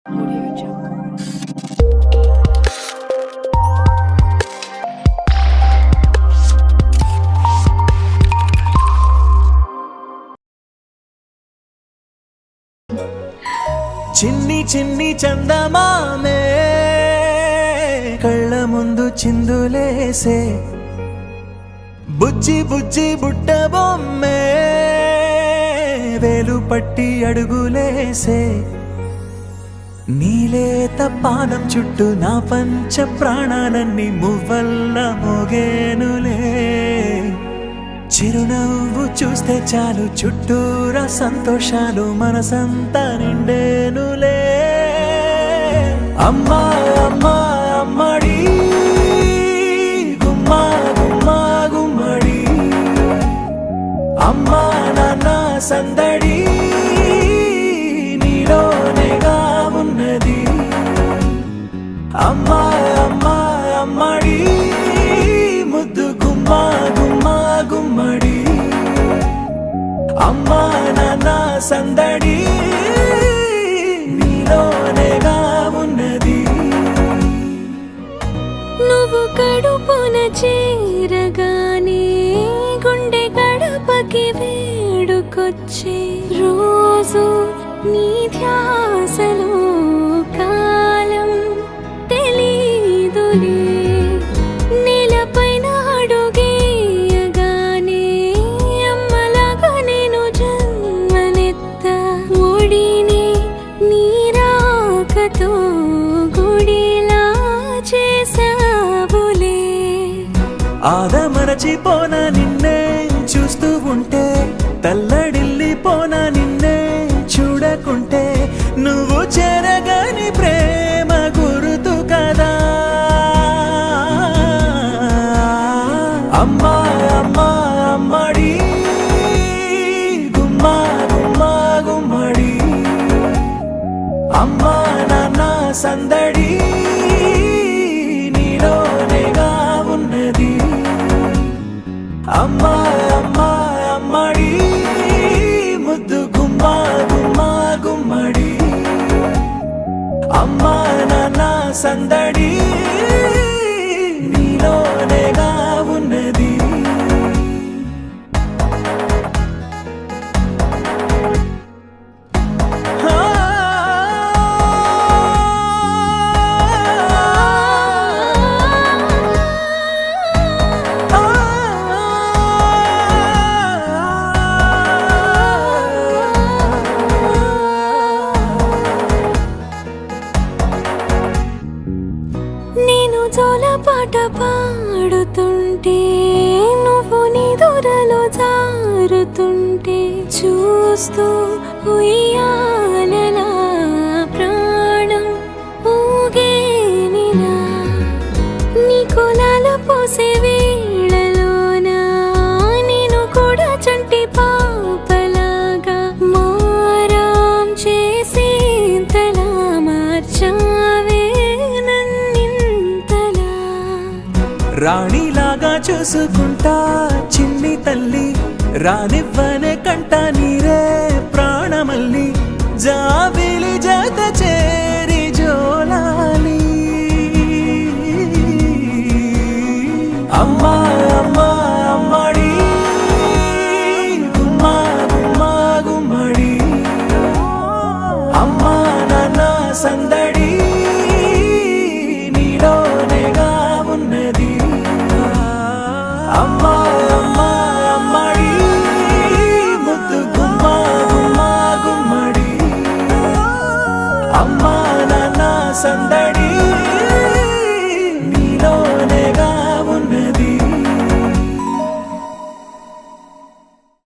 Audio Jungle. చిన్ని చిన్ని చందమామే కళ్ళ ముందు చిందులేసే బుజ్జి బుజ్జి బుట్ట బొమ్మే వేలు పట్టి అడుగులేసే నీలేత పాదం చుట్టూ నా పంచ ప్రాణాలన్నీ మువ్వల్ల మోగేనులే చిరునవ్వు చూస్తే చాలు చుట్టూరా సంతోషాలు మనసంతా నిండేనులే అమ్మా అమ్మా అమ్మడి గుమ్మా గుమ్మా గుమ్మడి అమ్మా నాన్న సందడి నీలోనేగా ఉన్నది అమ్మా అమ్మా అమ్మడి ముద్దు గుమ్మా గుమ్మా గుమ్మడి అమ్మా నాన్న సందడి నీలోనేగా ఉన్నది నువ్వు కడుపున చేరగానే గుండె గడపకి వేడుకొచ్చే రోజు నీ ధ్యాసలో కాలం తెలీదులే నేలపైన అడుగేయగానే అమ్మలాగా నేను జన్మనెత్త ఒడిని నీరాకతో గుడిలా చేసావులే ఆదమరచిపోన నిన్నే చూస్తూ ఉంటే తల్లడిల్లిపోన నిన్నే చూడకుంటే నువ్వు చెరగని ప్రేమ గుర్తు కదా అమ్మా అమ్మా అమ్మడి గుమ్మా గుమ్మా గుమ్మడి అమ్మా నాన్న సందడి నీలోనేగా ఉన్నది అమ్మా అమ్మా అమ్మడి ముద్దు గుమ్మా గుమ్మా గుమ్మడి అమ్మా నాన్న సందడి నీలోనేగా ఉన్నది నేను జోలపాట పాడుతుంటే నువ్వు నిదురలో జారుతుంటే చూస్తూ ఉయ్యాలలా ప్రాణం ఊగేనిలా నీ కులాల పోసే వేళలోన నేను కూడా చంటి పాపలాగా మారాం చేసేంతలా మార్చావే నన్నింతలా రాణిలాగా చూసుకుంటా చిన్ని తల్లి రానివ్వనే కంట నీరే ప్రాణమల్లి జాబిలి జత చేరి జోలాలి అమ్మా అమ్మా అమ్మడి గుమ్మా గుమ్మా గుమ్మడి అమ్మా నాన్న సందడి నీలోనేగా ఉన్నది అమ్మా అమ్మా అమ్మడి ముద్దు గుమ్మా గుమ్మా గుమ్మడి అమ్మా నాన్న సందడి